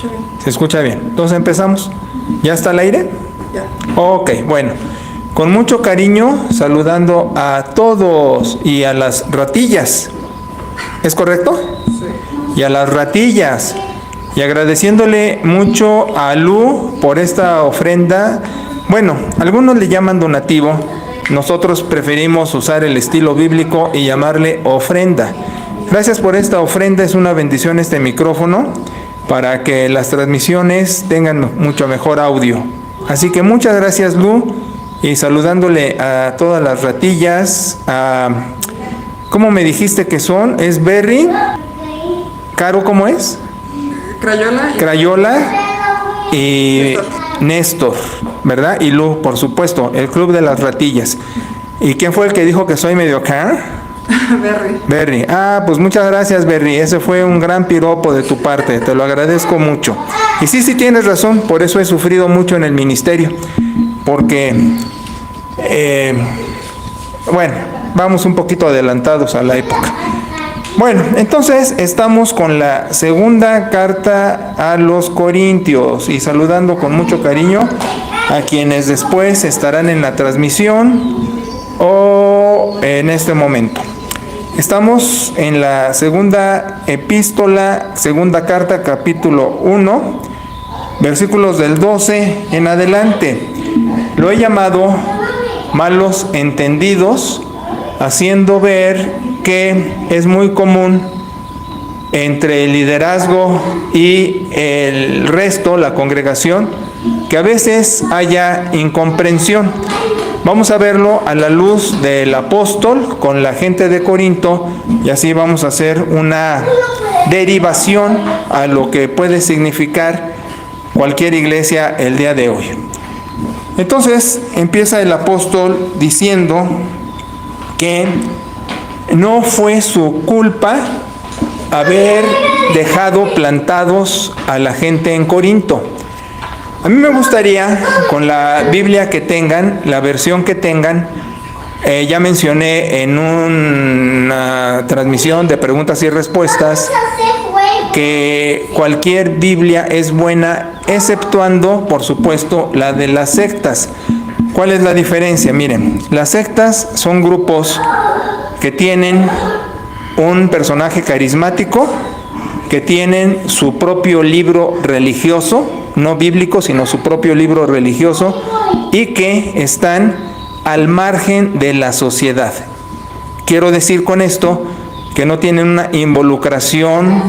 escucha bien. Se escucha bien. Entonces empezamos. ¿Ya está al aire? Ya. Ok, bueno. Con mucho cariño, saludando a todos y a las ratillas. ¿Es correcto? Sí. Y a las ratillas. Y agradeciéndole mucho a Lu por esta ofrenda. Bueno, algunos le llaman donativo. Nosotros preferimos usar el estilo bíblico y llamarle ofrenda. Gracias por esta ofrenda. Es una bendición este micrófono para que las transmisiones tengan mucho mejor audio. Así que muchas gracias, Lu. Y saludándole a todas las ratillas. ¿Cómo me dijiste que son? ¿Es Berry? ¿Caro cómo es? Crayola. Crayola y Néstor, ¿verdad? Y Lu, por supuesto, el Club de las Ratillas. ¿Y quién fue el que dijo que soy medio car? Berry. Berry. Pues muchas gracias, Berry. Ese fue un gran piropo de tu parte. Te lo agradezco mucho. Y sí tienes razón. Por eso he sufrido mucho en el ministerio. Porque, bueno, vamos un poquito adelantados a la época. Bueno, entonces estamos con la segunda carta a los Corintios y saludando con mucho cariño a quienes después estarán en la transmisión o en este momento. Estamos en la segunda epístola, segunda carta, capítulo 1, versículos del 12 en adelante. Lo he llamado malos entendidos, haciendo ver que es muy común entre el liderazgo y el resto, la congregación, que a veces haya incomprensión. Vamos a verlo a la luz del apóstol con la gente de Corinto y así vamos a hacer una derivación a lo que puede significar cualquier iglesia el día de hoy. Entonces empieza el apóstol diciendo que no fue su culpa haber dejado plantados a la gente en Corinto. A mí me gustaría, con la Biblia que tengan, la versión que tengan, ya mencioné en una transmisión de preguntas y respuestas que cualquier Biblia es buena, exceptuando, por supuesto, la de las sectas. ¿Cuál es la diferencia? Miren, las sectas son grupos que tienen un personaje carismático, que tienen su propio libro religioso, no bíblico, sino su propio libro religioso, y que están al margen de la sociedad. Quiero decir con esto que no tienen una involucración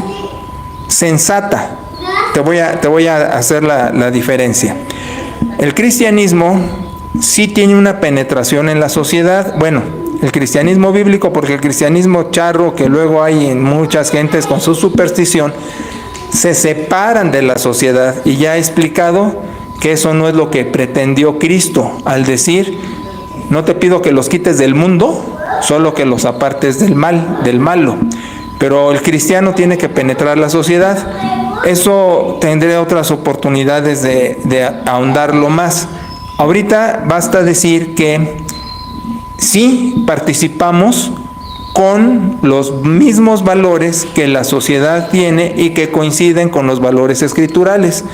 sensata. Te voy a hacer la diferencia. El cristianismo sí tiene una penetración en la sociedad. Bueno, el cristianismo bíblico, porque el cristianismo charro que luego hay en muchas gentes con su superstición, se separan de la sociedad. Y ya he explicado que eso no es lo que pretendió Cristo al decir: no te pido que los quites del mundo, solo que los apartes del mal, del malo. Pero el cristiano tiene que penetrar la sociedad. Eso tendré otras oportunidades de ahondarlo más. Ahorita basta decir que sí participamos con los mismos valores que la sociedad tiene y que coinciden con los valores escriturales.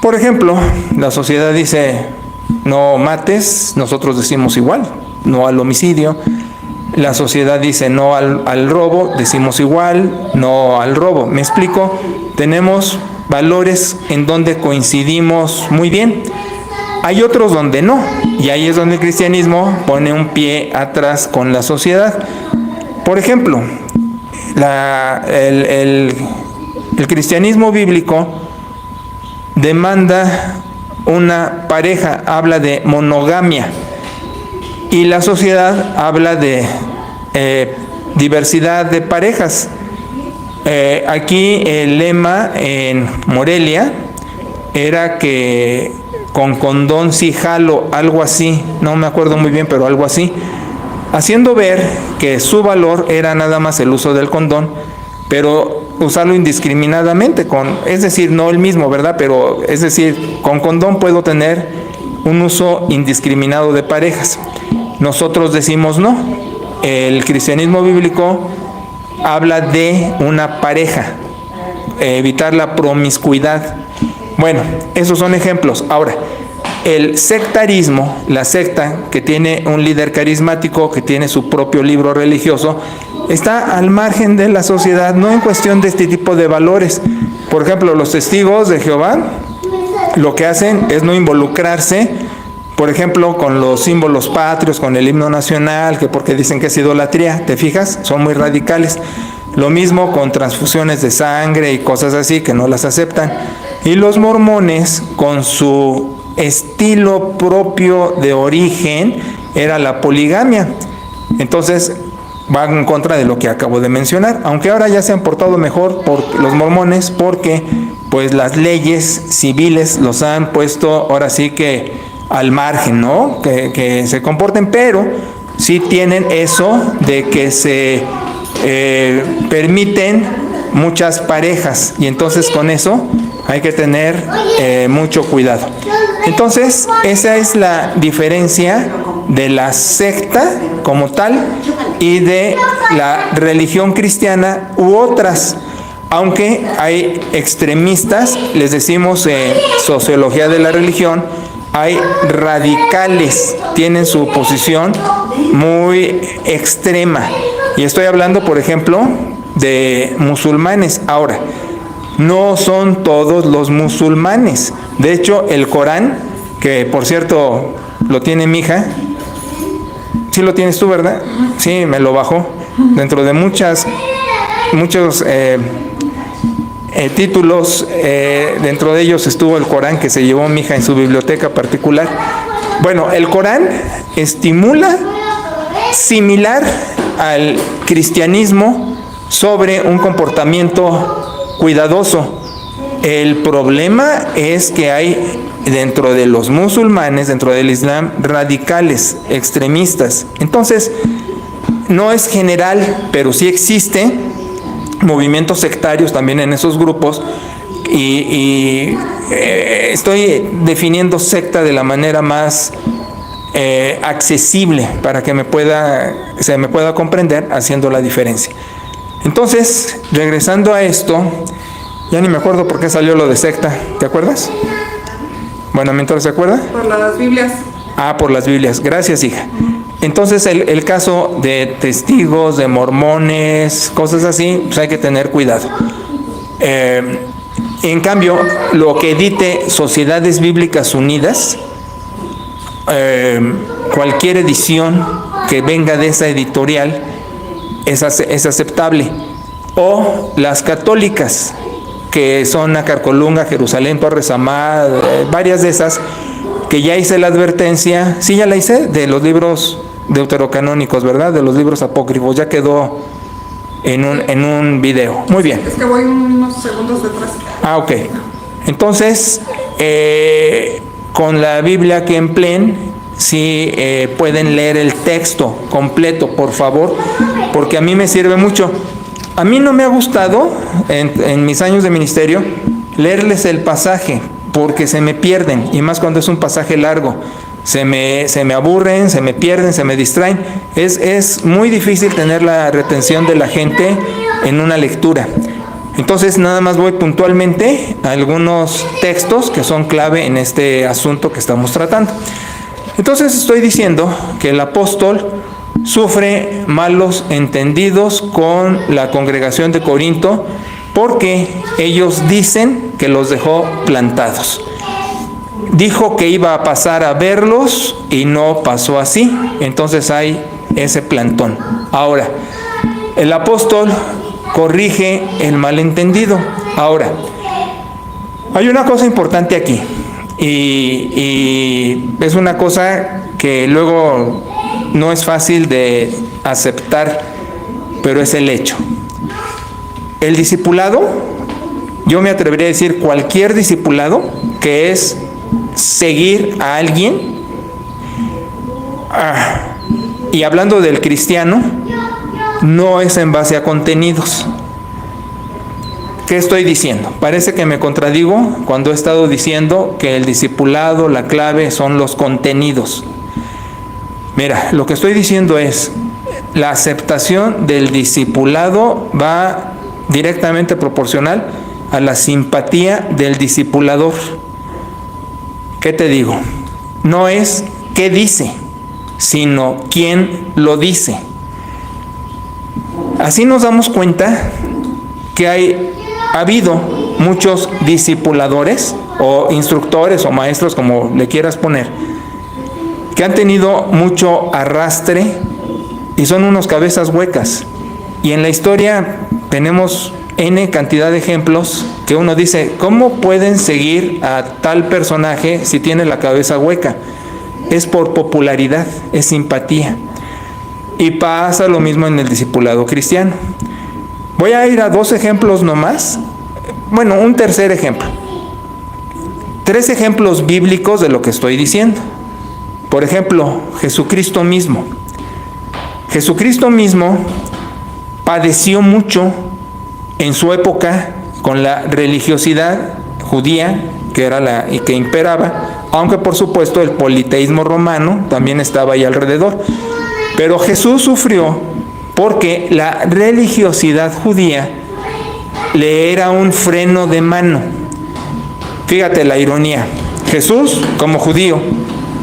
Por ejemplo, la sociedad dice no mates, nosotros decimos igual, no al homicidio. La sociedad dice no al robo, decimos igual, no al robo. ¿Me explico? Tenemos valores en donde coincidimos muy bien. Hay otros donde no, y ahí es donde el cristianismo pone un pie atrás con la sociedad. Por ejemplo, el cristianismo bíblico demanda una pareja, habla de monogamia, y la sociedad habla de diversidad de parejas. Aquí el lema en Morelia era que con condón sí jalo, algo así, no me acuerdo muy bien, pero algo así, haciendo ver que su valor era nada más el uso del condón, pero usarlo indiscriminadamente, es decir, no el mismo, ¿verdad? Pero es decir, con condón puedo tener un uso indiscriminado de parejas. Nosotros decimos no. El cristianismo bíblico habla de una pareja. evitar la promiscuidad. Bueno, esos son ejemplos. Ahora, el sectarismo, la secta que tiene un líder carismático, que tiene su propio libro religioso, está al margen de la sociedad, no en cuestión de este tipo de valores. Por ejemplo, los testigos de Jehová lo que hacen es no involucrarse, por ejemplo, con los símbolos patrios, con el himno nacional, que porque dicen que es idolatría, ¿te fijas? Son muy radicales. Lo mismo con transfusiones de sangre y cosas así que no las aceptan. Y los mormones, con su estilo propio de origen, era la poligamia. Entonces van en contra de lo que acabo de mencionar, aunque ahora ya se han portado mejor por los mormones, porque pues las leyes civiles los han puesto ahora sí que al margen, ¿no? Que se comporten, pero sí tienen eso de que se permiten muchas parejas, y entonces con eso hay que tener mucho cuidado. Entonces, esa es la diferencia de la secta como tal y de la religión cristiana u otras. Aunque hay extremistas, les decimos en sociología de la religión, hay radicales, tienen su posición muy extrema. Y estoy hablando, por ejemplo, de musulmanes. Ahora, no son todos los musulmanes. De hecho, el Corán, que por cierto lo tiene mi hija, sí lo tienes tú, ¿verdad? Sí, me lo bajó. Dentro de muchos títulos, dentro de ellos estuvo el Corán que se llevó mi hija en su biblioteca particular. Bueno, el Corán estimula similar al cristianismo sobre un comportamiento cuidadoso. El problema es que hay dentro de los musulmanes, dentro del Islam, radicales, extremistas. Entonces, no es general, pero sí existe movimientos sectarios también en esos grupos, y estoy definiendo secta de la manera más accesible para que se me pueda comprender, haciendo la diferencia. Entonces, regresando a esto, ya ni me acuerdo por qué salió lo de secta, ¿te acuerdas? Bueno, ¿mientras se acuerda? Por las Biblias. Ah, por las Biblias, gracias, hija. Entonces, el caso de testigos, de mormones, cosas así, pues hay que tener cuidado. En cambio, lo que edite Sociedades Bíblicas Unidas, cualquier edición que venga de esa editorial es aceptable. O las católicas, que son Acarcolunga, Jerusalén, Torres Amad, varias de esas, que ya hice la advertencia, sí, ya la hice, de los libros deuterocanónicos, ¿verdad? De los libros apócrifos, ya quedó en un video. Muy bien. Es que voy unos segundos detrás. Ah, ok. Entonces, con la Biblia que empleen, sí pueden leer el texto completo, por favor, porque a mí me sirve mucho. A mí no me ha gustado, en mis años de ministerio, leerles el pasaje, porque se me pierden, y más cuando es un pasaje largo. Se me aburren, se me pierden, se me distraen. Es muy difícil tener la retención de la gente en una lectura. Entonces, nada más voy puntualmente a algunos textos que son clave en este asunto que estamos tratando. Entonces, estoy diciendo que el apóstol sufre malos entendidos con la congregación de Corinto, porque ellos dicen que los dejó plantados. Dijo que iba a pasar a verlos y no pasó así. Entonces hay ese plantón. Ahora, el apóstol corrige el malentendido. Ahora, hay una cosa importante aquí, y es una cosa que luego no es fácil de aceptar, pero es el hecho. El discipulado, yo me atrevería a decir cualquier discipulado, que es seguir a alguien, y hablando del cristiano, no es en base a contenidos. ¿Qué estoy diciendo? Parece que me contradigo cuando he estado diciendo que el discipulado, la clave son los contenidos. Mira, lo que estoy diciendo es, la aceptación del discipulado va directamente proporcional a la simpatía del discipulador. ¿Qué te digo? No es qué dice, sino quién lo dice. Así nos damos cuenta que ha habido muchos discipuladores o instructores o maestros, como le quieras poner, que han tenido mucho arrastre y son unos cabezas huecas. Y en la historia tenemos N cantidad de ejemplos que uno dice, ¿cómo pueden seguir a tal personaje si tiene la cabeza hueca? Es por popularidad, es simpatía. Y pasa lo mismo en el discipulado cristiano. Voy a ir a 2 ejemplos nomás. Bueno, un tercer ejemplo. 3 ejemplos bíblicos de lo que estoy diciendo. Por ejemplo, Jesucristo mismo. Jesucristo mismo padeció mucho en su época con la religiosidad judía que era la que imperaba, aunque por supuesto el politeísmo romano también estaba ahí alrededor. Pero Jesús sufrió porque la religiosidad judía le era un freno de mano. Fíjate la ironía. Jesús, como judío,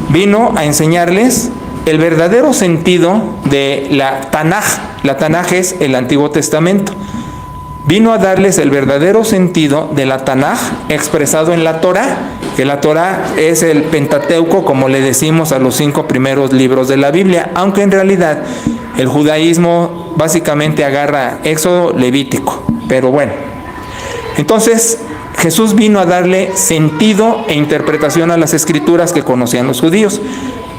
vino a enseñarles el verdadero sentido de la Tanaj. La Tanaj es el Antiguo Testamento. Vino a darles el verdadero sentido de la Tanaj expresado en la Torá, que la Torá es el Pentateuco, como le decimos a los 5 primeros libros de la Biblia, aunque en realidad el judaísmo básicamente agarra Éxodo, Levítico. Pero bueno, entonces Jesús vino a darle sentido e interpretación a las escrituras que conocían los judíos,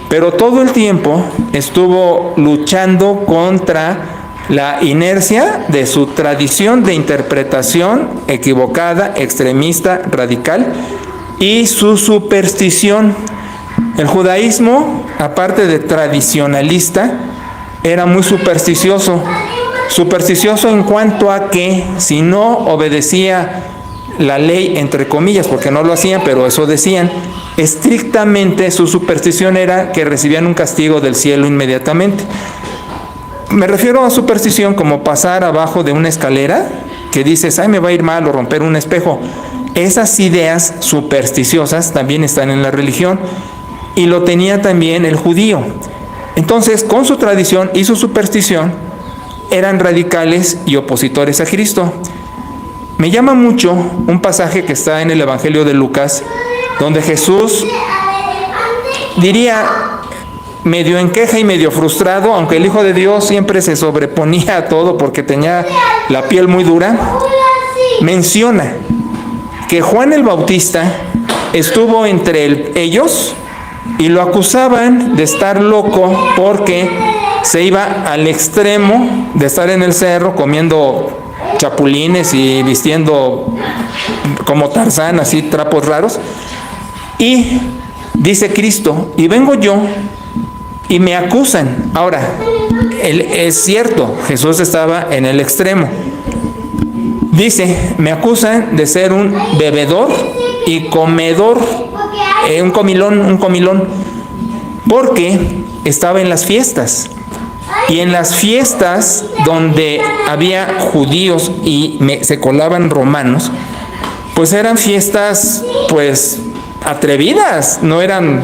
pero todo el tiempo estuvo luchando contra la inercia de su tradición de interpretación equivocada, extremista, radical, y su superstición. El judaísmo, aparte de tradicionalista, era muy supersticioso. Supersticioso en cuanto a que si no obedecía la ley, entre comillas, porque no lo hacían, pero eso decían, estrictamente su superstición era que recibían un castigo del cielo inmediatamente. Me refiero a superstición como pasar abajo de una escalera, que dices, ay, me va a ir mal, o romper un espejo. Esas ideas supersticiosas también están en la religión, y lo tenía también el judío. Entonces, con su tradición y su superstición, eran radicales y opositores a Cristo. Me llama mucho un pasaje que está en el Evangelio de Lucas, donde Jesús diría, medio en queja y medio frustrado, aunque el Hijo de Dios siempre se sobreponía a todo porque tenía la piel muy dura, menciona que Juan el Bautista estuvo entre ellos y lo acusaban de estar loco porque se iba al extremo de estar en el cerro comiendo chapulines y vistiendo como Tarzán, así trapos raros. Y dice Cristo, y vengo yo y me acusan. Ahora, es cierto, Jesús estaba en el extremo. Dice, me acusan de ser un bebedor y comedor, un comilón, porque estaba en las fiestas. Y en las fiestas donde había judíos y se colaban romanos, pues eran fiestas, pues, atrevidas, no eran,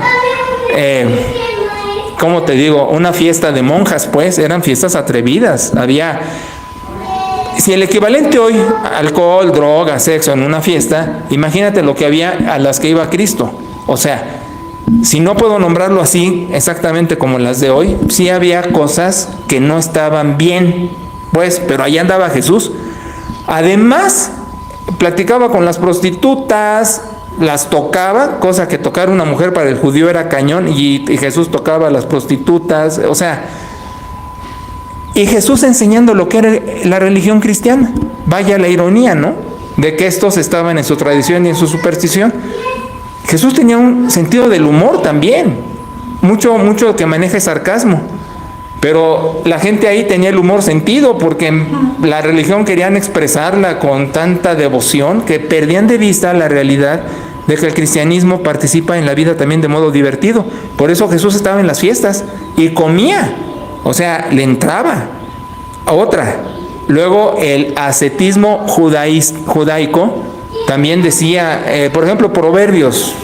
¿cómo te digo? Una fiesta de monjas, pues, eran fiestas atrevidas. Había, si el equivalente hoy, alcohol, droga, sexo en una fiesta, imagínate lo que había a las que iba Cristo. O sea, si no puedo nombrarlo así exactamente como las de hoy, sí había cosas que no estaban bien, pues, pero ahí andaba Jesús. Además, platicaba con las prostitutas, las tocaba, cosa que tocar una mujer para el judío era cañón, y Jesús tocaba a las prostitutas, o sea, y Jesús enseñando lo que era la religión cristiana. Vaya la ironía, ¿no? De que estos estaban en su tradición y en su superstición. Jesús tenía un sentido del humor también, mucho que maneje sarcasmo, pero la gente ahí tenía el humor sentido porque la religión querían expresarla con tanta devoción que perdían de vista la realidad de que el cristianismo participa en la vida también de modo divertido. Por eso Jesús estaba en las fiestas y comía, o sea, le entraba. Otra, luego el ascetismo judaico También decía, por ejemplo, Proverbios,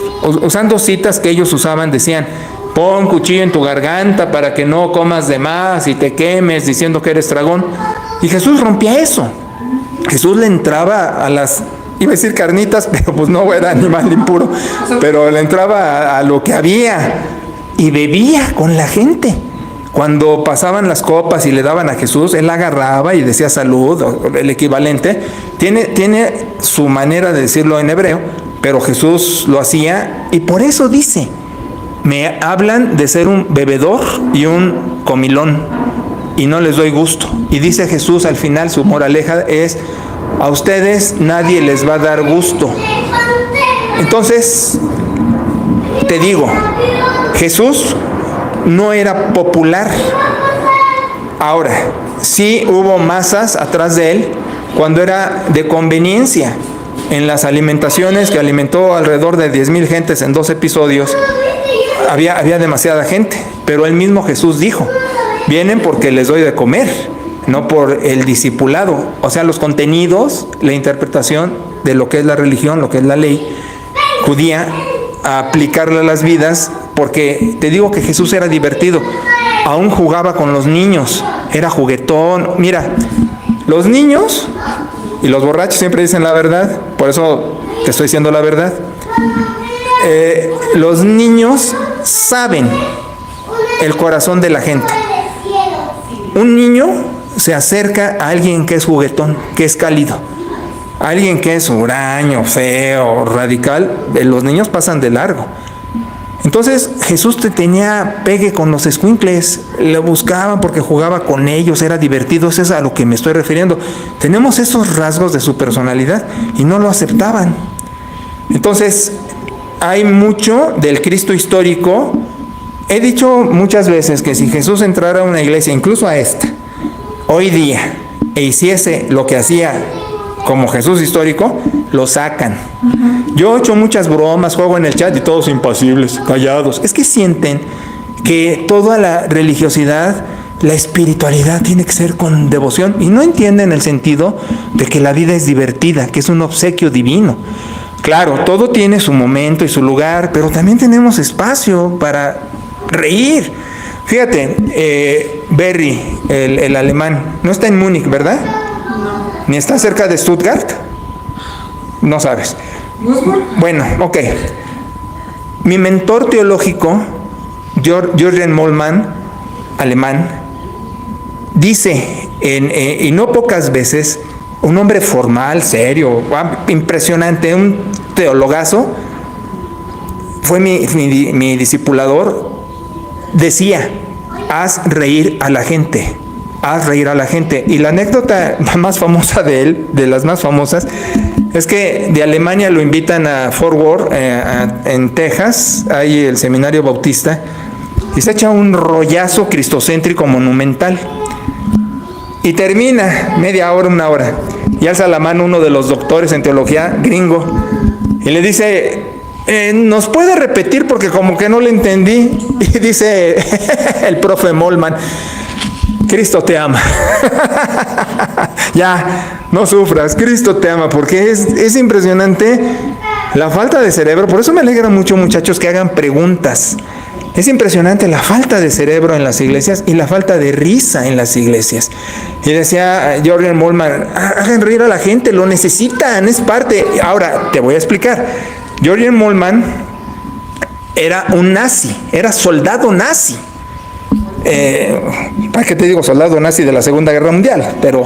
usando citas que ellos usaban, decían: pon cuchillo en tu garganta para que no comas de más y te quemes diciendo que eres dragón. Y Jesús rompía eso. Jesús le entraba a las, iba a decir carnitas, pero pues no era animal impuro, pero le entraba a lo que había y bebía con la gente. Cuando pasaban las copas y le daban a Jesús, él agarraba y decía salud, o el equivalente. Tiene su manera de decirlo en hebreo, pero Jesús lo hacía, y por eso dice: me hablan de ser un bebedor y un comilón, y no les doy gusto. Y dice Jesús al final, su moraleja es: a ustedes nadie les va a dar gusto. Entonces, te digo, Jesús no era popular. Ahora, sí hubo masas atrás de él cuando era de conveniencia. En las alimentaciones, que alimentó alrededor de 10,000 gentes en 2 episodios, había demasiada gente, pero el mismo Jesús dijo: vienen porque les doy de comer, no por el discipulado. O sea, los contenidos, la interpretación de lo que es la religión, lo que es la ley judía, a aplicarla a las vidas, porque te digo que Jesús era divertido, aún jugaba con los niños, era juguetón. Mira, los niños y los borrachos siempre dicen la verdad, por eso te estoy diciendo la verdad. Los niños saben el corazón de la gente. Un niño se acerca a alguien que es juguetón, que es cálido. Alguien que es huraño, feo, radical, los niños pasan de largo. Entonces Jesús tenía pegue con los escuincles, le buscaban porque jugaba con ellos, era divertido. Eso es a lo que me estoy refiriendo. Tenemos esos rasgos de su personalidad y no lo aceptaban. Entonces, hay mucho del Cristo histórico. He dicho muchas veces que si Jesús entrara a una iglesia, incluso a esta, hoy día, e hiciese lo que hacía como Jesús histórico, lo sacan. Yo he hecho muchas bromas, juego en el chat y todos impasibles, callados. Es que sienten que toda la religiosidad, la espiritualidad tiene que ser con devoción, y no entienden el sentido de que la vida es divertida, que es un obsequio divino. Claro, todo tiene su momento y su lugar, pero también tenemos espacio para reír. Fíjate, Berry, el alemán, no está en Múnich, ¿verdad? ¿Ni está cerca de Stuttgart? No sabes. Bueno, ok. Mi mentor teológico, Jürgen Moltmann, alemán, dice, y no pocas veces, un hombre formal, serio, impresionante, un teologazo, fue mi discipulador, decía: haz reír a la gente. Haz reír a la gente. Y la anécdota más famosa de él, de las más famosas, es que de Alemania lo invitan a Fort Worth, en Texas, hay el seminario bautista, y se echa un rollazo cristocéntrico monumental. Y termina media hora, 1 hora, y alza la mano uno de los doctores en teología gringo, y le dice: ¿nos puede repetir? Porque como que no le entendí. Y dice el profe Moltmann: Cristo te ama. Ya, no sufras, Cristo te ama, porque es impresionante la falta de cerebro. Por eso me alegra mucho, muchachos, que hagan preguntas. Es impresionante la falta de cerebro en las iglesias y la falta de risa en las iglesias. Y decía Jürgen Moltmann: hagan reír a la gente, lo necesitan, es parte. Ahora, te voy a explicar. Jürgen Moltmann era un nazi, era soldado nazi. ¿Para qué te digo soldado nazi de la Segunda Guerra Mundial? Pero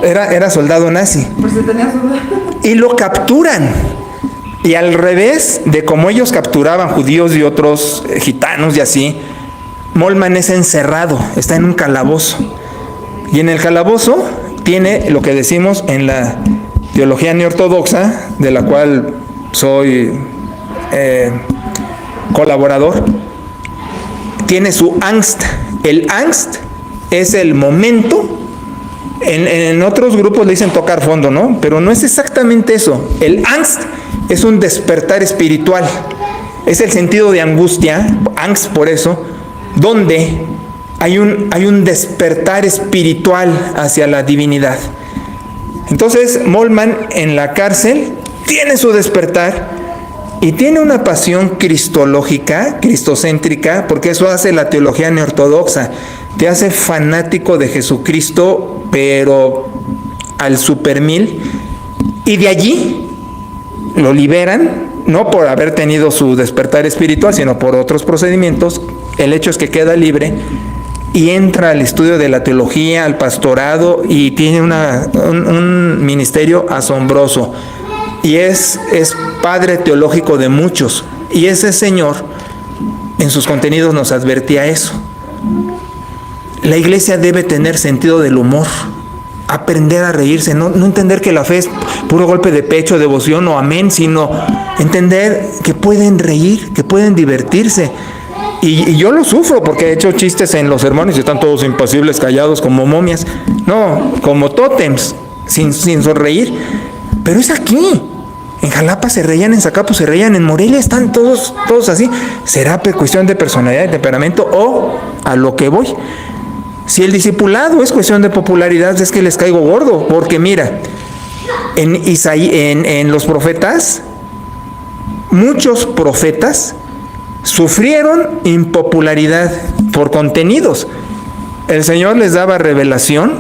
era soldado nazi. Por si tenías duda. Y lo capturan. Y al revés de como ellos capturaban judíos y otros gitanos y así, Moltmann es encerrado, está en un calabozo. Y en el calabozo tiene lo que decimos en la teología neortodoxa, de la cual soy colaborador, tiene su angst. El angst es el momento, en otros grupos le dicen tocar fondo, ¿no? Pero no es exactamente eso. El angst es un despertar espiritual, es el sentido de angustia, angst por eso, donde hay un despertar espiritual hacia la divinidad. Entonces Moltmann en la cárcel tiene su despertar y tiene una pasión cristológica, cristocéntrica, porque eso hace la teología neortodoxa. Te hace fanático de Jesucristo, pero al supermil, y de allí lo liberan, no por haber tenido su despertar espiritual, sino por otros procedimientos. El hecho es que queda libre y entra al estudio de la teología, al pastorado, y tiene un ministerio asombroso. Y es padre teológico de muchos. Y ese señor, en sus contenidos, nos advertía eso. La iglesia debe tener sentido del humor, aprender a reírse, no entender que la fe es puro golpe de pecho, devoción o amén, sino entender que pueden reír, que pueden divertirse. Y yo lo sufro porque he hecho chistes en los sermones y están todos impasibles, callados como momias. No, como tótems, sin sonreír. Pero es aquí. En Jalapa se reían, en Zacapu se reían, en Morelia están todos así. ¿Será cuestión de personalidad, de temperamento o a lo que voy? Si el discipulado es cuestión de popularidad, es que les caigo gordo. Porque mira, en los profetas, muchos profetas sufrieron impopularidad por contenidos. El Señor les daba revelación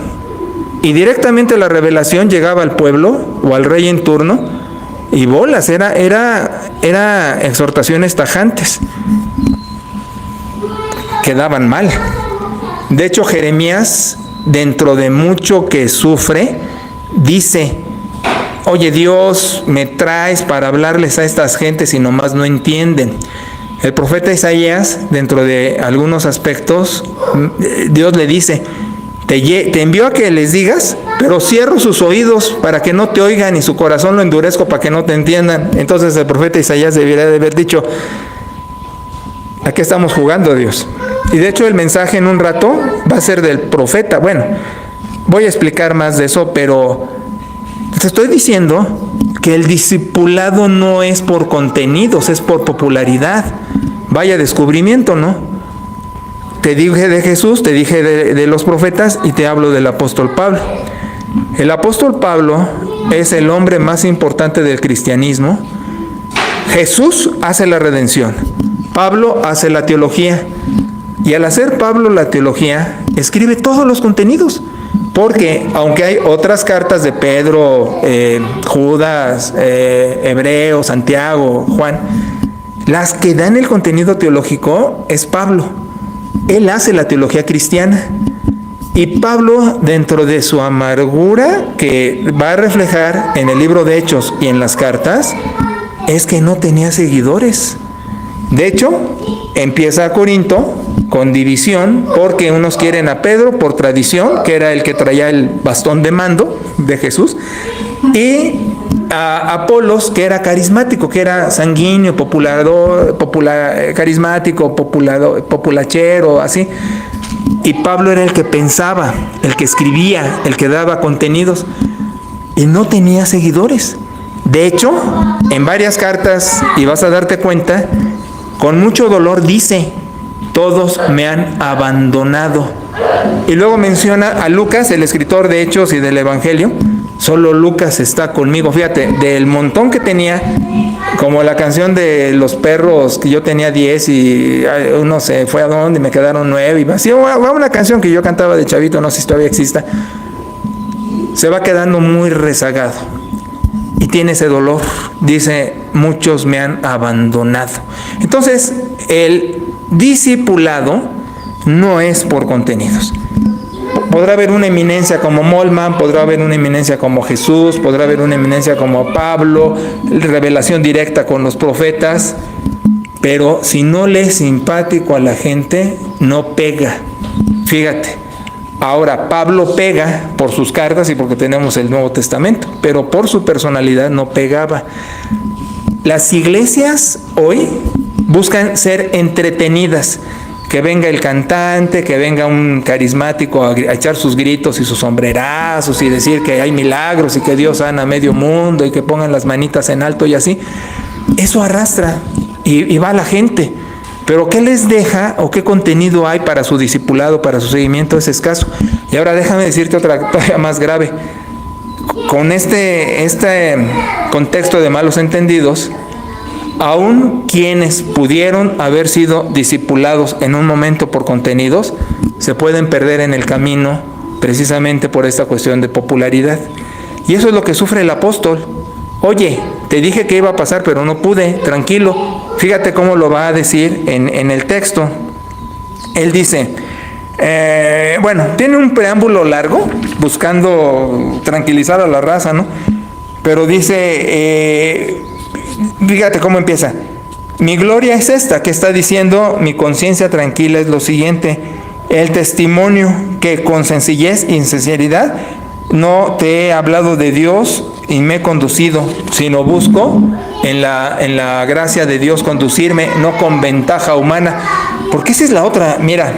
y directamente la revelación llegaba al pueblo o al rey en turno y bolas, era exhortaciones tajantes. Quedaban mal. De hecho, Jeremías, dentro de mucho que sufre, dice: oye Dios, me traes para hablarles a estas gentes y nomás no entienden. El profeta Isaías, dentro de algunos aspectos, Dios le dice: te envío a que les digas, pero cierro sus oídos para que no te oigan y su corazón lo endurezco para que no te entiendan. Entonces el profeta Isaías debería de haber dicho: ¿a qué estamos jugando, Dios? Y de hecho el mensaje en un rato va a ser del profeta. Bueno, voy a explicar más de eso, pero te estoy diciendo que el discipulado no es por contenidos, es por popularidad. Vaya descubrimiento, ¿no? Te dije de Jesús, te dije de los profetas y te hablo del apóstol Pablo. El apóstol Pablo es el hombre más importante del cristianismo. Jesús hace la redención, Pablo hace la teología. Y al hacer Pablo la teología, escribe todos los contenidos. Porque aunque hay otras cartas de Pedro, Judas, Hebreo, Santiago, Juan, las que dan el contenido teológico es Pablo. Él hace la teología cristiana. Y Pablo, dentro de su amargura, que va a reflejar en el libro de Hechos y en las cartas, es que no tenía seguidores. De hecho, empieza a Corinto con división, porque unos quieren a Pedro por tradición, que era el que traía el bastón de mando de Jesús, y a Apolos, que era carismático, que era sanguíneo, carismático, populachero, así. Y Pablo era el que pensaba, el que escribía, el que daba contenidos, y no tenía seguidores. De hecho, en varias cartas, y vas a darte cuenta, con mucho dolor dice: todos me han abandonado. Y luego menciona a Lucas, el escritor de Hechos y del Evangelio. Solo Lucas está conmigo. Fíjate, del montón que tenía, como la canción de los perros, que yo tenía 10 y uno se fue a donde y me quedaron 9. Y así, una canción que yo cantaba de chavito, no sé si todavía exista. Se va quedando muy rezagado. Y tiene ese dolor. Dice: muchos me han abandonado. Entonces, el discipulado no es por contenidos. Podrá haber una eminencia como Molman, podrá haber una eminencia como Jesús, podrá haber una eminencia como Pablo, revelación directa con los profetas, pero si no le es simpático a la gente, no pega. Fíjate, ahora Pablo pega por sus cartas y porque tenemos el Nuevo Testamento, pero por su personalidad no pegaba. Las iglesias hoy buscan ser entretenidas, que venga el cantante, que venga un carismático a echar sus gritos y sus sombrerazos y decir que hay milagros y que Dios sana a medio mundo y que pongan las manitas en alto y así. Eso arrastra y va a la gente. Pero ¿qué les deja o qué contenido hay para su discipulado, para su seguimiento? Es escaso. Y ahora déjame decirte otra todavía más grave. con este contexto de malos entendidos, aún quienes pudieron haber sido discipulados en un momento por contenidos, se pueden perder en el camino precisamente por esta cuestión de popularidad. Y eso es lo que sufre el apóstol. Oye, te dije que iba a pasar, pero no pude, tranquilo. Fíjate cómo lo va a decir en el texto. Él dice, tiene un preámbulo largo, buscando tranquilizar a la raza, ¿no? Pero dice, fíjate cómo empieza. Mi gloria es esta, que está diciendo, mi conciencia tranquila es lo siguiente, el testimonio que con sencillez y sinceridad no te he hablado de Dios y me he conducido, sino busco en la gracia de Dios conducirme, no con ventaja humana. Porque esa es la otra, mira,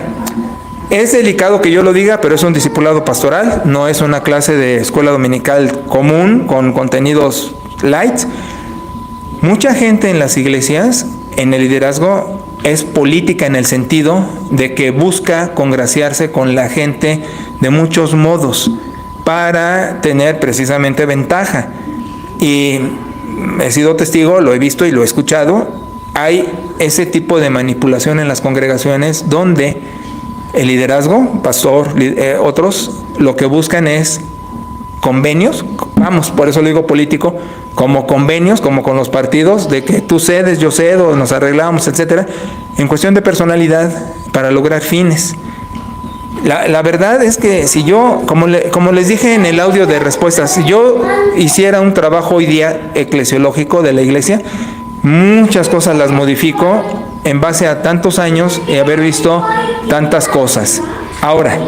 es delicado que yo lo diga, pero es un discipulado pastoral, no es una clase de escuela dominical común con contenidos light. Mucha gente en las iglesias, en el liderazgo, es política en el sentido de que busca congraciarse con la gente de muchos modos para tener precisamente ventaja. Y he sido testigo, lo he visto y lo he escuchado, hay ese tipo de manipulación en las congregaciones donde el liderazgo, pastor, otros, lo que buscan es convenios, por eso lo digo político, como convenios, como con los partidos, de que tú cedes, yo cedo, nos arreglamos, etcétera, en cuestión de personalidad, para lograr fines. La verdad es que si yo, como les dije en el audio de respuestas, si yo hiciera un trabajo hoy día eclesiológico de la iglesia, muchas cosas las modifico en base a tantos años y haber visto tantas cosas. Ahora,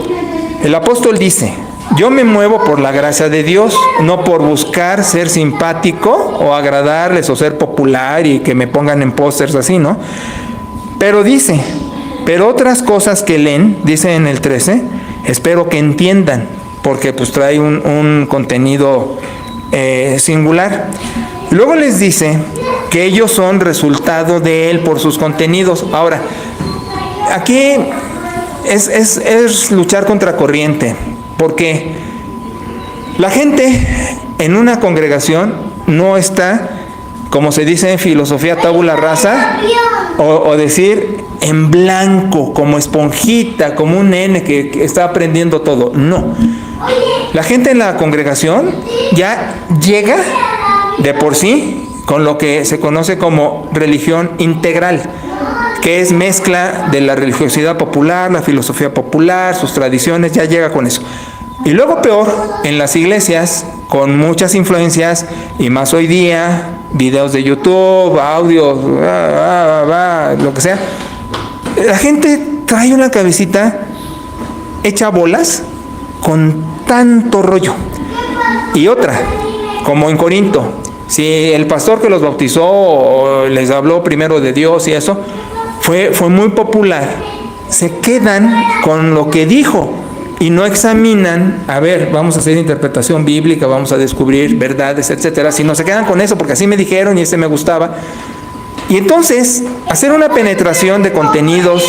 el apóstol dice, yo me muevo por la gracia de Dios, no por buscar ser simpático o agradarles o ser popular y que me pongan en pósters así, ¿no? Pero dice, pero otras cosas que leen, dice en el 13, espero que entiendan, porque pues trae un contenido singular. Luego les dice que ellos son resultado de él por sus contenidos. Ahora, aquí es luchar contra corriente, porque la gente en una congregación no está, como se dice en filosofía tabula rasa, o decir en blanco, como esponjita, como un nene que está aprendiendo todo. No. La gente en la congregación ya llega de por sí con lo que se conoce como religión integral, que es mezcla de la religiosidad popular, la filosofía popular, sus tradiciones, ya llega con eso. Y luego peor, en las iglesias, con muchas influencias, y más hoy día, videos de YouTube, audios, lo que sea, la gente trae una cabecita hecha bolas con tanto rollo. Y otra, como en Corinto, si el pastor que los bautizó les habló primero de Dios y eso, fue muy popular, se quedan con lo que dijo y no examinan, a ver, vamos a hacer interpretación bíblica, vamos a descubrir verdades, etcétera, sino se quedan con eso porque así me dijeron y ese me gustaba. Y entonces, hacer una penetración de contenidos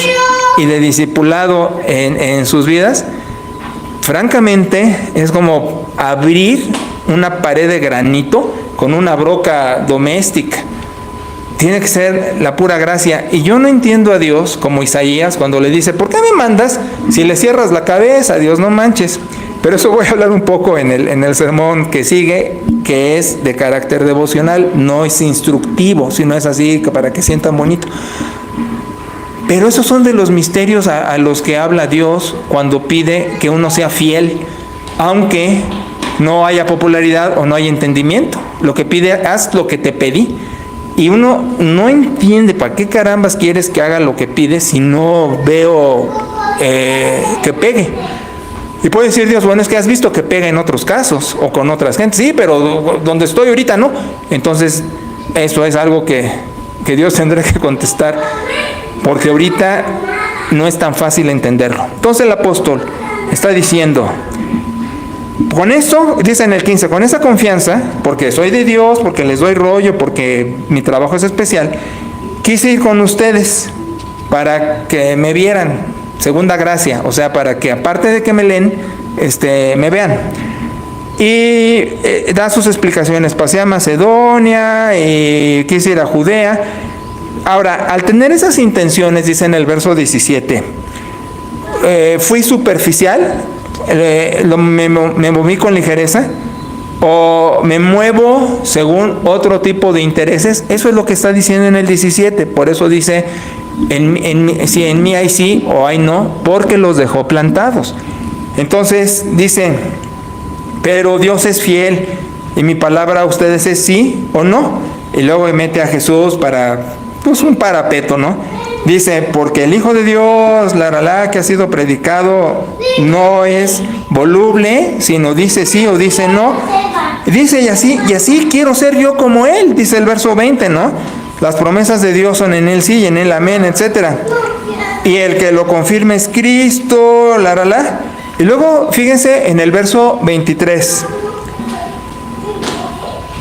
y de discipulado en sus vidas, francamente, es como abrir una pared de granito con una broca doméstica. Tiene que ser la pura gracia. Y yo no entiendo a Dios como Isaías cuando le dice, ¿por qué me mandas si le cierras la cabeza? Dios, no manches. Pero eso voy a hablar un poco en el sermón que sigue, que es de carácter devocional, no es instructivo, sino es así para que sientan bonito. Pero esos son de los misterios a los que habla Dios cuando pide que uno sea fiel, aunque no haya popularidad o no haya entendimiento. Lo que pide, haz lo que te pedí. Y uno no entiende para qué carambas quieres que haga lo que pide si no veo que pegue. Y puede decir Dios, bueno, es que has visto que pega en otros casos o con otras gentes. Sí, pero donde estoy ahorita no. Entonces, eso es algo que Dios tendrá que contestar, porque ahorita no es tan fácil entenderlo. Entonces el apóstol está diciendo, con eso, dice en el 15, con esa confianza, porque soy de Dios, porque les doy rollo, porque mi trabajo es especial, quise ir con ustedes para que me vieran, segunda gracia, o sea, para que aparte de que me leen, me vean. y da sus explicaciones. Pasé a Macedonia, quise ir a Judea. Ahora, al tener esas intenciones, dice en el verso 17, fui superficial, me moví con ligereza, o me muevo según otro tipo de intereses. Eso es lo que está diciendo en el 17. Por eso dice, si en mí hay sí o hay no, porque los dejó plantados. Entonces dice, pero Dios es fiel y mi palabra a ustedes es sí o no. Y luego mete a Jesús para, pues, un parapeto, ¿no? Dice, porque el Hijo de Dios, que ha sido predicado, no es voluble, sino dice sí o dice no. Dice, y así quiero ser yo como Él, dice el verso 20, ¿no? Las promesas de Dios son en Él sí y en Él amén, etc. Y el que lo confirme es Cristo, Y luego, fíjense en el verso 23.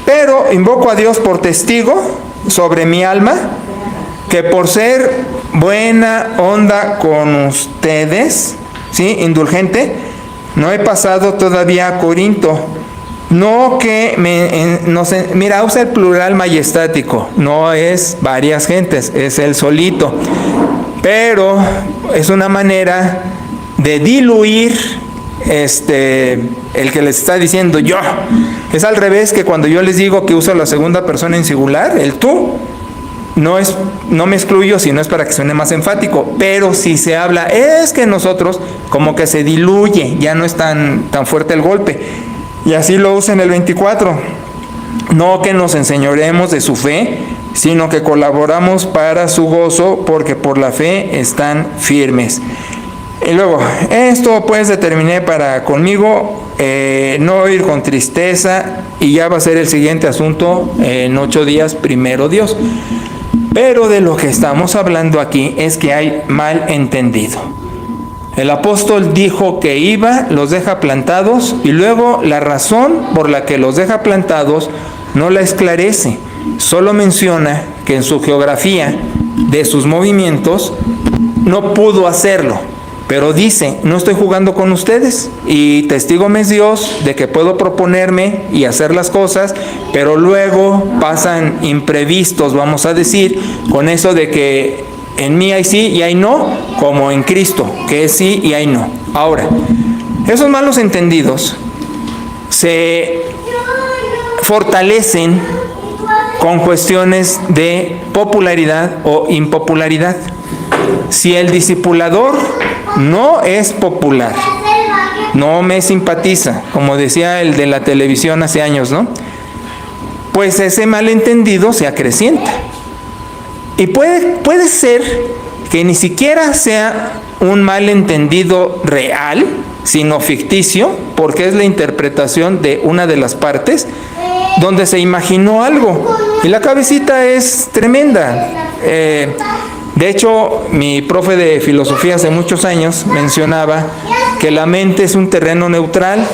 Pero invoco a Dios por testigo sobre mi alma, que por ser buena onda con ustedes, ¿sí? Indulgente, no he pasado todavía a Corinto. No que mira, usa el plural majestático, no es varias gentes, es él solito. Pero es una manera de diluir el que les está diciendo yo. Es al revés que cuando yo les digo que uso la segunda persona en singular, el tú. No me excluyo, sino es para que suene más enfático. Pero si se habla, es que nosotros, como que se diluye, ya no es tan fuerte el golpe. Y así lo usa en el 24. No que nos enseñoremos de su fe, sino que colaboramos para su gozo, porque por la fe están firmes. Y luego, esto pues determiné para conmigo no ir con tristeza, y ya va a ser el siguiente asunto en 8 días, primero Dios. Pero de lo que estamos hablando aquí es que hay mal entendido. El apóstol dijo que iba, los deja plantados, y luego la razón por la que los deja plantados no la esclarece. Solo menciona que en su geografía de sus movimientos no pudo hacerlo. Pero dice, no estoy jugando con ustedes, y testigo me es Dios de que puedo proponerme y hacer las cosas, pero luego pasan imprevistos, vamos a decir, con eso de que en mí hay sí y hay no, como en Cristo, que es sí y hay no. Ahora, esos malos entendidos se fortalecen con cuestiones de popularidad o impopularidad. Si el discipulador no es popular, no me simpatiza, como decía el de la televisión hace años, ¿no? Pues ese malentendido se acrecienta. Y puede ser que ni siquiera sea un malentendido real, sino ficticio, porque es la interpretación de una de las partes donde se imaginó algo. Y la cabecita es tremenda. De hecho, mi profe de filosofía hace muchos años mencionaba que la mente es un terreno neutral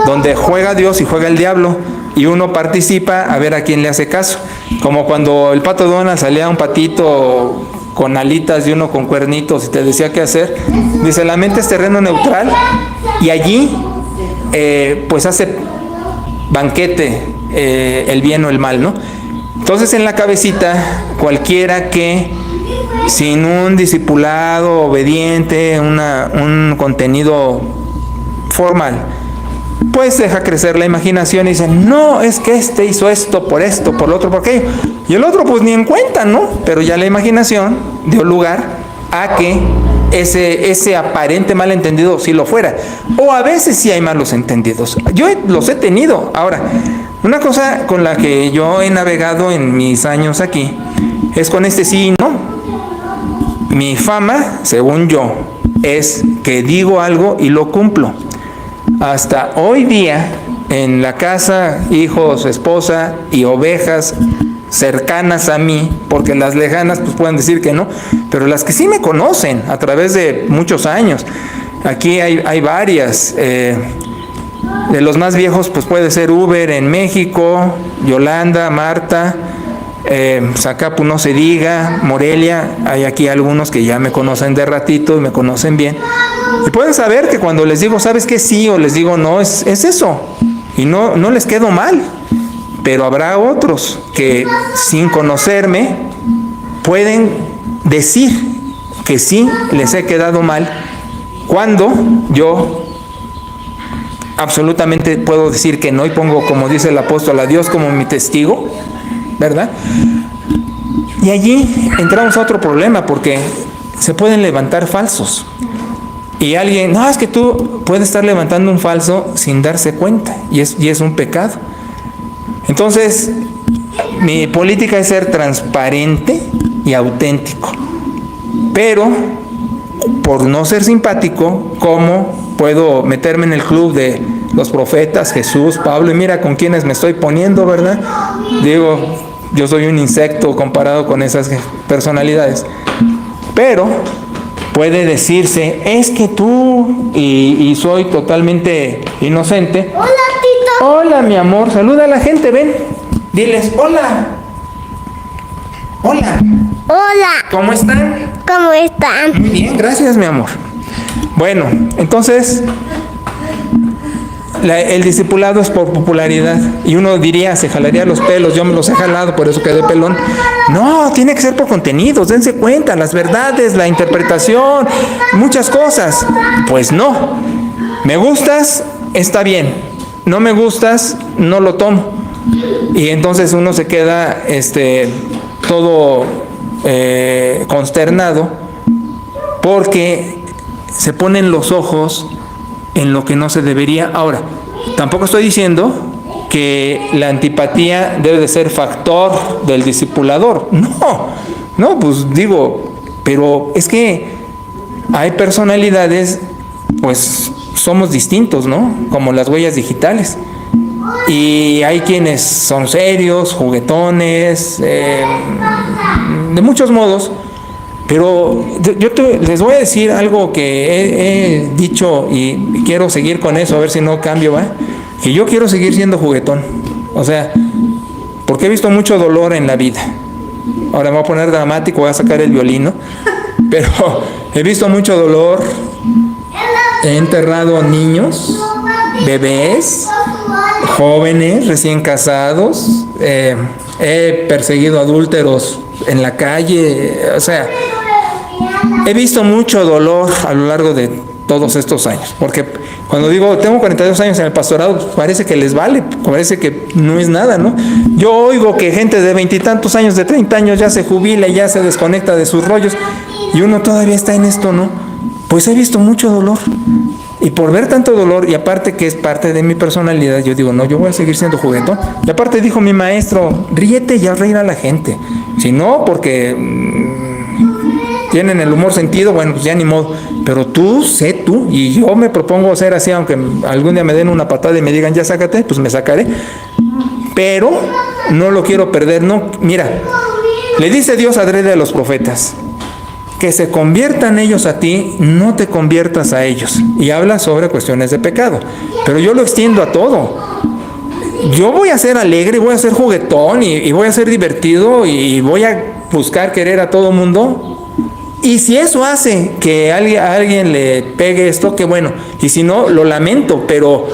donde juega Dios y juega el diablo, y uno participa a ver a quién le hace caso. Como cuando el pato Donald salía un patito con alitas y uno con cuernitos y te decía qué hacer. Dice, la mente es terreno neutral, y allí pues hace banquete el bien o el mal, ¿no? Entonces en la cabecita, cualquiera que sin un discipulado obediente, un contenido formal, pues deja crecer la imaginación y dice, no, es que este hizo esto, por lo otro, por aquello. Y el otro pues ni en cuenta, ¿no? Pero ya la imaginación dio lugar a que ese aparente malentendido sí lo fuera. O a veces sí hay malos entendidos. Yo los he tenido. Ahora, una cosa con la que yo he navegado en mis años aquí es con este sí y no. Mi fama, según yo, es que digo algo y lo cumplo. Hasta hoy día, en la casa, hijos, esposa y ovejas cercanas a mí, porque las lejanas pues pueden decir que no, pero las que sí me conocen a través de muchos años, aquí hay varias. De los más viejos pues puede ser Uber en México, Yolanda, Marta, Zacapu no se diga, Morelia. Hay aquí algunos que ya me conocen de ratito y me conocen bien, y pueden saber que cuando les digo, ¿sabes qué? Sí, o les digo no, es eso. y no les quedo mal, pero habrá otros que sin conocerme pueden decir que sí les he quedado mal, cuando yo absolutamente puedo decir que no, y pongo, como dice el apóstol, a Dios como mi testigo, ¿verdad? Y allí entramos a otro problema, porque se pueden levantar falsos. Y alguien, no, es que tú puedes estar levantando un falso sin darse cuenta, y es un pecado. Entonces, mi política es ser transparente y auténtico. Pero, por no ser simpático, ¿cómo puedo meterme en el club de los profetas, Jesús, Pablo? Y mira con quiénes me estoy poniendo, ¿verdad? Digo, yo soy un insecto comparado con esas personalidades. Pero puede decirse, es que tú, y soy totalmente inocente. Hola, Tito. Hola, mi amor, saluda a la gente, ven. Diles, hola. Hola. Hola. ¿Cómo están? ¿Cómo están? Muy bien, gracias, mi amor. Bueno, entonces, el discipulado es por popularidad. Y uno diría, se jalaría los pelos, yo me los he jalado, por eso quedé pelón. No, tiene que ser por contenidos, dense cuenta, las verdades, la interpretación, muchas cosas. Pues no. Me gustas, está bien. No me gustas, no lo tomo. Y entonces uno se queda todo consternado, porque se ponen los ojos en lo que no se debería. Ahora, tampoco estoy diciendo que la antipatía debe de ser factor del discipulador. No, pues digo, pero es que hay personalidades, pues somos distintos, ¿no? Como las huellas digitales. Y hay quienes son serios, juguetones, de muchos modos. Pero les voy a decir algo que he dicho y quiero seguir con eso, a ver si no cambio, ¿va? Que yo quiero seguir siendo juguetón. O sea, porque he visto mucho dolor en la vida. Ahora me voy a poner dramático, voy a sacar el violín, ¿no? Pero he visto mucho dolor. He enterrado niños, bebés, jóvenes recién casados. He perseguido adúlteros en la calle. O sea, he visto mucho dolor a lo largo de todos estos años, porque cuando digo tengo 42 años en el pastorado, parece que les vale, parece que no es nada, ¿no? Yo oigo que gente de 20 y tantos años, de 30 años ya se jubila y ya se desconecta de sus rollos, y uno todavía está en esto, ¿no? Pues he visto mucho dolor, y por ver tanto dolor, y aparte que es parte de mi personalidad, yo digo, no, yo voy a seguir siendo juguetón. Y aparte dijo mi maestro, ríete y haz reír a la gente, si no, porque tienen el humor sentido, bueno, pues ya ni modo, pero tú, sé tú, y yo me propongo ser así, aunque algún día me den una patada y me digan, ya sácate, pues me sacaré, pero no lo quiero perder, no, mira, le dice Dios adrede a los profetas, que se conviertan ellos a ti, no te conviertas a ellos, y habla sobre cuestiones de pecado, pero yo lo extiendo a todo. Yo voy a ser alegre, voy a ser juguetón, y voy a ser divertido, y voy a buscar querer a todo mundo. Y si eso hace que a alguien le pegue esto, qué bueno. Y si no, lo lamento, pero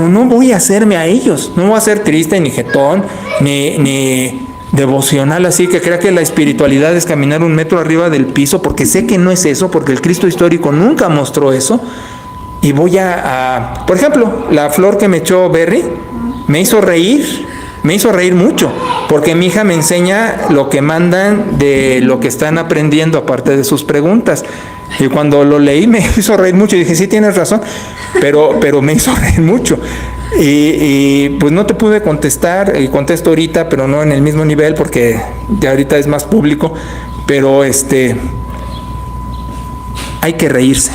no voy a hacerme a ellos. No voy a ser triste, ni jetón, ni devocional, así que crea que la espiritualidad es caminar 1 metro arriba del piso, porque sé que no es eso, porque el Cristo histórico nunca mostró eso. Y voy por ejemplo, la flor que me echó Berry me hizo reír mucho, porque mi hija me enseña lo que mandan de lo que están aprendiendo, aparte de sus preguntas. Y cuando lo leí me hizo reír mucho, y dije, sí, tienes razón, pero me hizo reír mucho. Y pues no te pude contestar, y contesto ahorita, pero no en el mismo nivel, porque ya ahorita es más público, pero hay que reírse.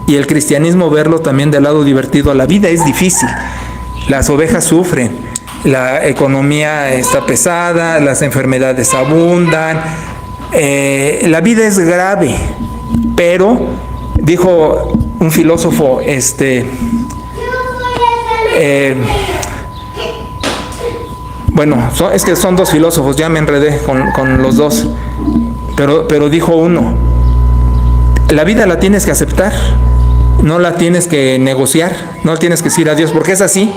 Y el cristianismo, verlo también del lado divertido. La vida es difícil, las ovejas sufren, la economía está pesada, las enfermedades abundan, la vida es grave, pero dijo un filósofo, bueno, es que son dos filósofos, ya me enredé con los dos, pero dijo uno, la vida la tienes que aceptar, no la tienes que negociar, no tienes que decir adiós, porque es así.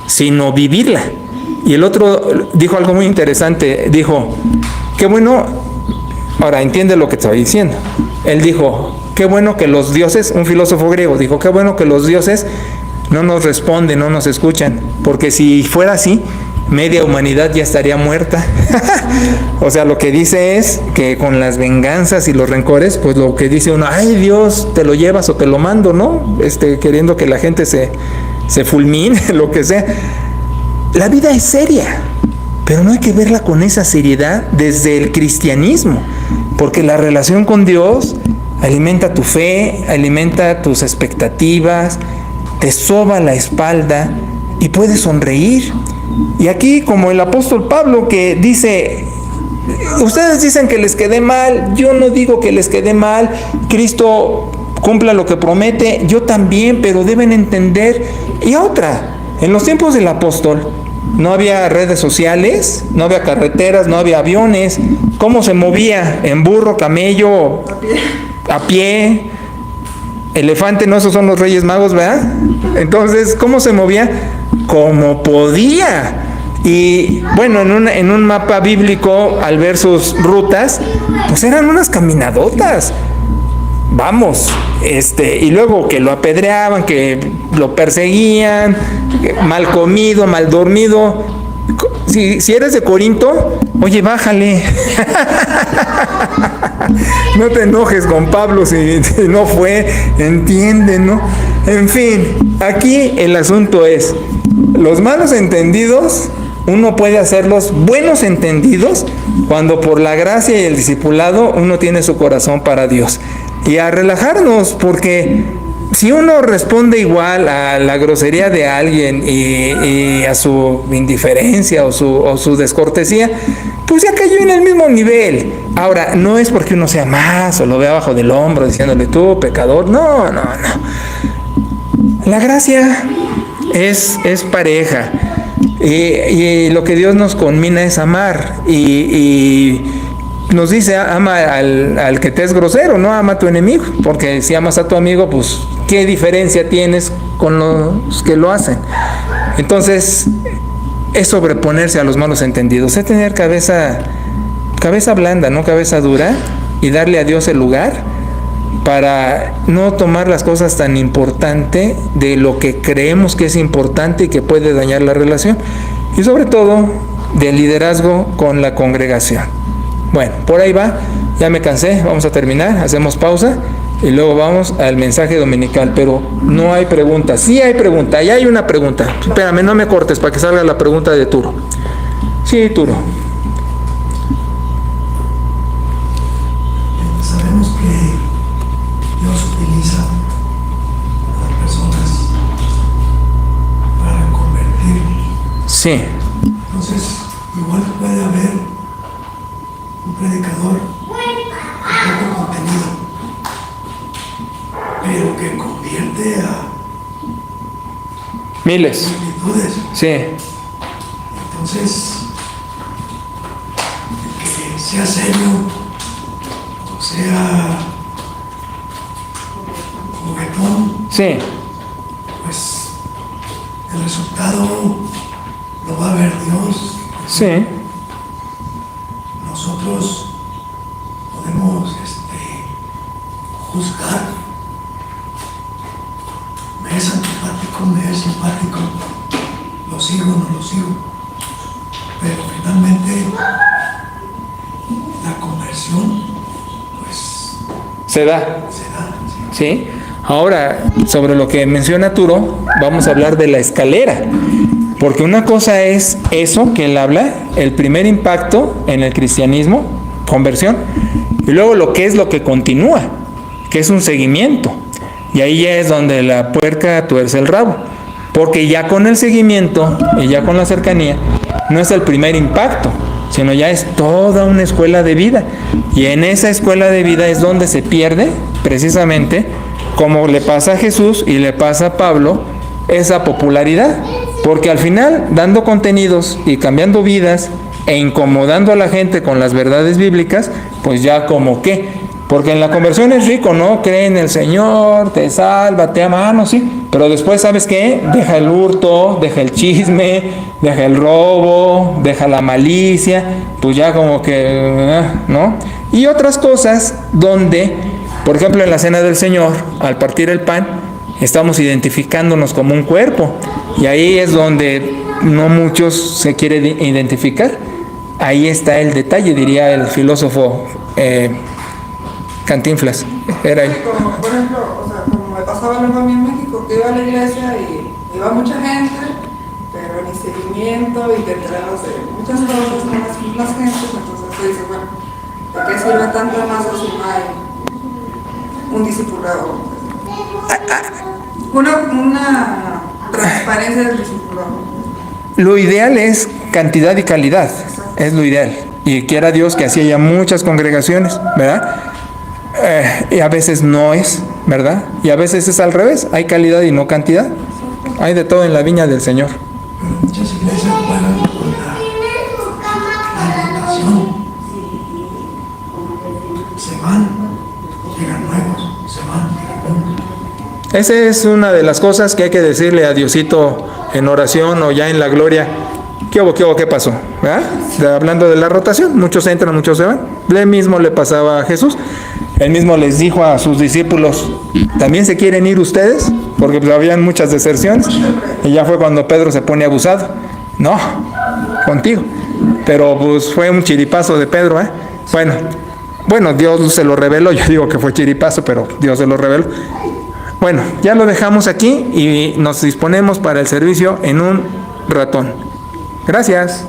sino vivirla. Y el otro dijo algo muy interesante, dijo, qué bueno, ahora entiende lo que estoy diciendo. Él dijo, qué bueno que los dioses, un filósofo griego, dijo, qué bueno que los dioses no nos responden, no nos escuchan, porque si fuera así, media humanidad ya estaría muerta. O sea, lo que dice es que con las venganzas y los rencores, pues lo que dice uno, ay Dios, te lo llevas o te lo mando, ¿no? Queriendo que la gente se fulmine, lo que sea. La vida es seria, pero no hay que verla con esa seriedad desde el cristianismo, porque la relación con Dios alimenta tu fe, alimenta tus expectativas, te soba la espalda y puedes sonreír. Y aquí, como el apóstol Pablo, que dice, ustedes dicen que les quedé mal, yo no digo que les quedé mal, Cristo cumpla lo que promete, yo también, pero deben entender. Y otra, en los tiempos del apóstol no había redes sociales, no había carreteras, no había aviones. ¿Cómo se movía? ¿En burro, camello, a pie, elefante? No, esos son los Reyes Magos, ¿verdad? Entonces, ¿cómo se movía? Como podía. Y bueno, en un mapa bíblico, al ver sus rutas, pues eran unas caminadotas. Vamos, y luego que lo apedreaban, que lo perseguían, mal comido, mal dormido. Si eres de Corinto, oye, bájale. No te enojes con Pablo si no fue, entiende, ¿no? En fin, aquí el asunto es, los malos entendidos, uno puede hacerlos buenos entendidos cuando por la gracia y el discipulado uno tiene su corazón para Dios. Y a relajarnos, porque si uno responde igual a la grosería de alguien y a su indiferencia o su descortesía, pues ya cayó en el mismo nivel. Ahora, no es porque uno sea más o lo vea abajo del hombro diciéndole tú, pecador. No. La gracia es pareja. Y lo que Dios nos conmina es amar. Y nos dice, ama al que te es grosero, no ama a tu enemigo, porque si amas a tu amigo, pues ¿qué diferencia tienes con los que lo hacen? Entonces, es sobreponerse a los malos entendidos, es tener cabeza blanda, no cabeza dura, y darle a Dios el lugar para no tomar las cosas tan importantes de lo que creemos que es importante y que puede dañar la relación, y sobre todo del liderazgo con la congregación. Bueno, por ahí va, ya me cansé, vamos a terminar, hacemos pausa y luego vamos al mensaje dominical, pero no hay pregunta. Sí hay pregunta, ya hay una pregunta. Espérame, no me cortes para que salga la pregunta de Turo. Sí, Turo. Sabemos que Dios utiliza a las personas para convertir. Sí. Entonces, igual puede haber un predicador con poco contenido, pero que convierte a Miles. multitudes. Sí. Entonces, que sea serio o sea juguetón, Sí. pues el resultado lo va a ver Dios. Sí. Nosotros podemos juzgar, me es antipático, me es simpático, lo sigo, no lo sigo, pero finalmente la conversión pues Se da. se da. ¿Sí? Ahora, sobre lo que menciona Turo, vamos a hablar de la escalera. Porque una cosa es eso que él habla, el primer impacto en el cristianismo, conversión, y luego lo que continúa, que es un seguimiento. Y ahí ya es donde la puerca tuerce el rabo. Porque ya con el seguimiento y ya con la cercanía, no es el primer impacto, sino ya es toda una escuela de vida. Y en esa escuela de vida es donde se pierde, precisamente, como le pasa a Jesús y le pasa a Pablo, esa popularidad. Porque al final, dando contenidos y cambiando vidas e incomodando a la gente con las verdades bíblicas, pues ya como que Porque en la conversión es rico, ¿no? Cree en el Señor, te salva, te ama, no, sí. Pero después, ¿sabes qué? Deja el hurto, deja el chisme, deja el robo, deja la malicia, pues ya como que, ¿no? Y otras cosas donde, por ejemplo, en la cena del Señor, al partir el pan, estamos identificándonos como un cuerpo. Y ahí es donde no muchos se quieren identificar. Ahí está el detalle, diría el filósofo Cantinflas. Era él. Como, por ejemplo, o sea, como me pasaba luego a mí en México, que iba a la iglesia y iba mucha gente, pero ni seguimiento y te enterabas de muchas cosas con las mismas gentes, entonces tú dices, bueno, ¿para qué sirve tanto más si no hay un discipulado? Una transparencia del discipulado. Lo ideal es cantidad y calidad, es lo ideal. Y quiera Dios que así haya muchas congregaciones, ¿verdad? Y a veces no es, ¿verdad? Y a veces es al revés, hay calidad y no cantidad. Hay de todo en la viña del Señor. Pero muchas iglesias juegan con la invitación. Se van, llegan nuevos, se van, llegan nuevos. Esa es una de las cosas que hay que decirle a Diosito en oración o ya en la gloria. ¿Qué hubo? ¿Qué pasó? ¿Verdad? Hablando de la rotación, muchos entran, muchos se van. Le mismo le pasaba a Jesús. Él mismo les dijo a sus discípulos, ¿también se quieren ir ustedes? Porque pues, habían muchas deserciones. Y ya fue cuando Pedro se pone abusado. No, contigo. Pero pues fue un chiripazo de Pedro, ¿eh? Bueno, Dios se lo reveló. Yo digo que fue chiripazo, pero Dios se lo reveló. Bueno, ya lo dejamos aquí y nos disponemos para el servicio en un ratón. Gracias.